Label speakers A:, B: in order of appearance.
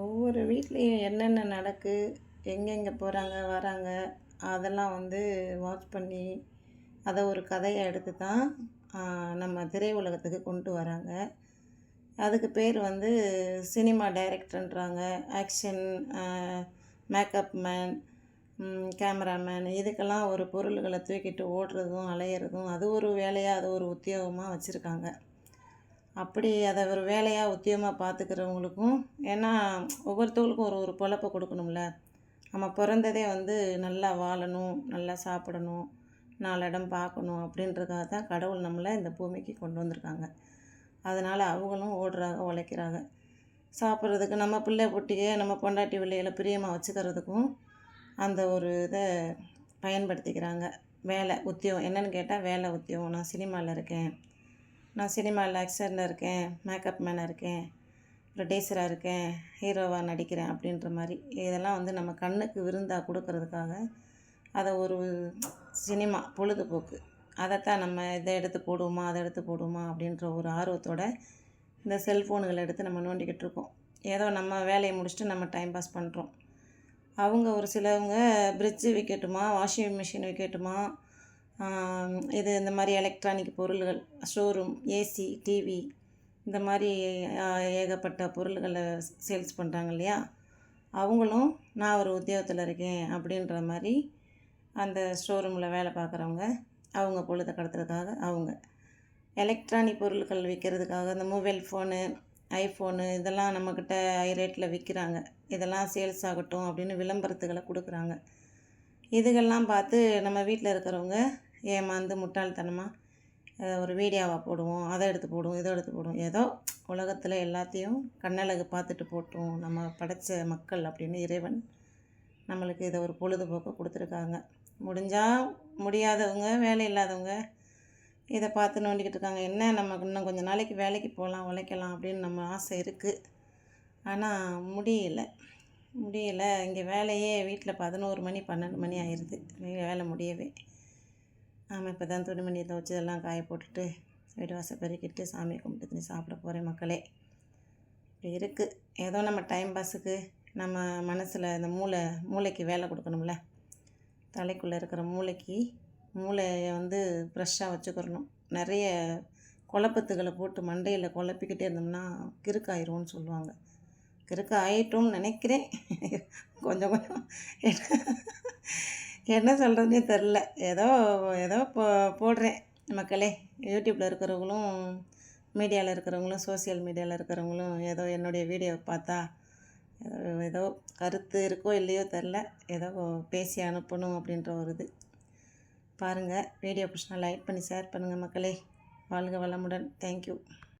A: ஒவ்வொரு வீட்லேயும் என்னென்ன நடக்கு, எங்கெங்கே போகிறாங்க, வராங்க, அதெல்லாம் வாட்ச் பண்ணி, அதை ஒரு கதையா எடுத்து தான் நம்ம திரையுலகத்துக்கு கொண்டு வராங்க. அதுக்கு பேர் சினிமா டைரக்டர்ன்றாங்க. ஆக்ஷன், மேக்கப் மேன், கேமராமேன் இதுக்கெல்லாம் ஒரு பொருள்கள தூக்கிட்டு ஓடுறதும், அலையிறதும் அது ஒரு வேலையா, அது ஒரு உத்தியோகமா வச்சுருக்காங்க. அப்படி அதை ஒரு வேலையாக உத்தியோகமாக பார்த்துக்கிறவங்களுக்கும் ஏன்னா ஒவ்வொருத்தவங்களுக்கும் ஒரு ஒரு பொழப்ப கொடுக்கணும்ல. நம்ம பிறந்ததே நல்லா வாழணும், நல்லா சாப்பிடணும், 4 இடம் பார்க்கணும் அப்படின்றதுக்காக தான் கடவுள் நம்மளை இந்த பூமிக்கு கொண்டு வந்திருக்காங்க. அதனால் அவங்களும் ஓடுறாங்க, உழைக்கிறாங்க. சாப்பிட்றதுக்கு நம்ம பிள்ளை குட்டியை, நம்ம பொண்டாட்டி பிள்ளைகளை பிரியமாக வச்சுக்கிறதுக்கும் அந்த ஒரு இதை பயன்படுத்திக்கிறாங்க. வேலை உத்தியோகம் என்னென்னு கேட்டால் வேலை உத்தியோகம். நான் சினிமாவில் இருக்கேன், நான் சினிமாவில் ஆக்ஷனில் இருக்கேன், மேக்கப் மேனாக இருக்கேன், ப்ரொடியூசராக இருக்கேன், ஹீரோவாக நடிக்கிறேன் அப்படின்ற மாதிரி இதெல்லாம் நம்ம கண்ணுக்கு விருந்தாக கொடுக்கறதுக்காக அதை ஒரு சினிமா பொழுதுபோக்கு. அதைத்தான் நம்ம இதை எடுத்து போடுவோமா, அதை எடுத்து போடுவோமா அப்படின்ற ஒரு ஆர்வத்தோடு இந்த செல்ஃபோனுகளை எடுத்து நம்ம நோண்டிக்கிட்டு இருக்கோம். ஏதோ நம்ம வேலையை முடிச்சுட்டு நம்ம டைம் பாஸ் பண்ணுறோம். அவங்க ஒரு சிலவங்க ஃப்ரிட்ஜு விற்கட்டுமா, வாஷிங் மிஷின் விற்கட்டுமா, இது இந்த மாதிரி எலக்ட்ரானிக் பொருள்கள், ஷோரூம், ஏசி, டிவி இந்த மாதிரி ஏகப்பட்ட பொருள்களை சேல்ஸ் பண்ணுறாங்க இல்லையா. அவங்களும் நான் ஒரு உத்தியோகத்தில் இருக்கேன் அப்படின்ற மாதிரி அந்த ஷோரூமில் வேலை பார்க்குறவங்க அவங்க பொழுதை கடத்துறதுக்காக அவங்க எலக்ட்ரானிக் பொருட்கள் விற்கிறதுக்காக இந்த மொபைல் ஃபோனு, ஐஃபோனு இதெல்லாம் நம்மக்கிட்ட ஹை ரேட்டில் விற்கிறாங்க. இதெல்லாம் சேல்ஸ் ஆகட்டும் அப்படின்னு விளம்பரத்துகளை கொடுக்குறாங்க. இதுகள்லாம் பார்த்து நம்ம வீட்டில் இருக்கிறவங்க ஏமாந்து முட்டாள்தனமாக ஒரு வீடியோவாக போடுவோம், அதை எடுத்து போடுவோம், இதை எடுத்து போடுவோம். ஏதோ உலகத்தில் எல்லாத்தையும் கண்ணழகு பார்த்துட்டு போட்டோம் நம்ம படைத்த மக்கள் அப்படின்னு இறைவன் நம்மளுக்கு இதை ஒரு பொழுதுபோக்கு கொடுத்துருக்காங்க. முடியாதவங்க, வேலை இல்லாதவங்க இதை பார்த்து நோண்டிக்கிட்டு இருக்காங்க. என்ன நமக்கு இன்னும் கொஞ்சம் நாளைக்கு வேலைக்கு போகலாம், உழைக்கலாம் அப்படின்னு நம்ம ஆசை இருக்குது. ஆனால் முடியலை. இங்கே வேலையே வீட்டில் 11 மணி 12 மணி ஆயிடுது வேலை முடியவே. ஆமாம், இப்போ தான் துணிமணியை துவைச்சி இதெல்லாம் காய போட்டுட்டு வீடு வாசல் பெருக்கிட்டு சாமியை கும்பிட்டு சாப்பிட போகிறேன் மக்களே. இப்படி இருக்குது. ஏதோ நம்ம டைம் பாஸுக்கு நம்ம மனசில் இந்த மூளைக்கு வேலை கொடுக்கணும்ல. தலைக்குள்ளே இருக்கிற மூளையை ஃப்ரெஷ்ஷாக வச்சுக்கிறணும். நிறைய குழப்பத்துகளை போட்டு மண்டையில் குழப்பிக்கிட்டே இருந்தோம்னா கிறுக்காயிரும்னு சொல்லுவாங்க. கிறுக்கு ஆயிட்டோம்னு நினைக்கிறேன். கொஞ்சம் என்ன சொல்கிறதுனே தெரில. ஏதோ போடுறேன் மக்களே. யூடியூப்பில் இருக்கிறவங்களும், மீடியாவில் இருக்கிறவங்களும், சோசியல் மீடியாவில் இருக்கிறவங்களும் ஏதோ என்னுடைய வீடியோவை பார்த்தா ஏதோ கருத்து இருக்கோ இல்லையோ தெரில, ஏதோ பேசி அனுப்பணும் அப்படின்ற ஒரு இது. பாருங்கள், வீடியோ பிடிச்சினா லைக் பண்ணி ஷேர் பண்ணுங்கள் மக்களே. வாழ்க வளமுடன். தேங்க்யூ.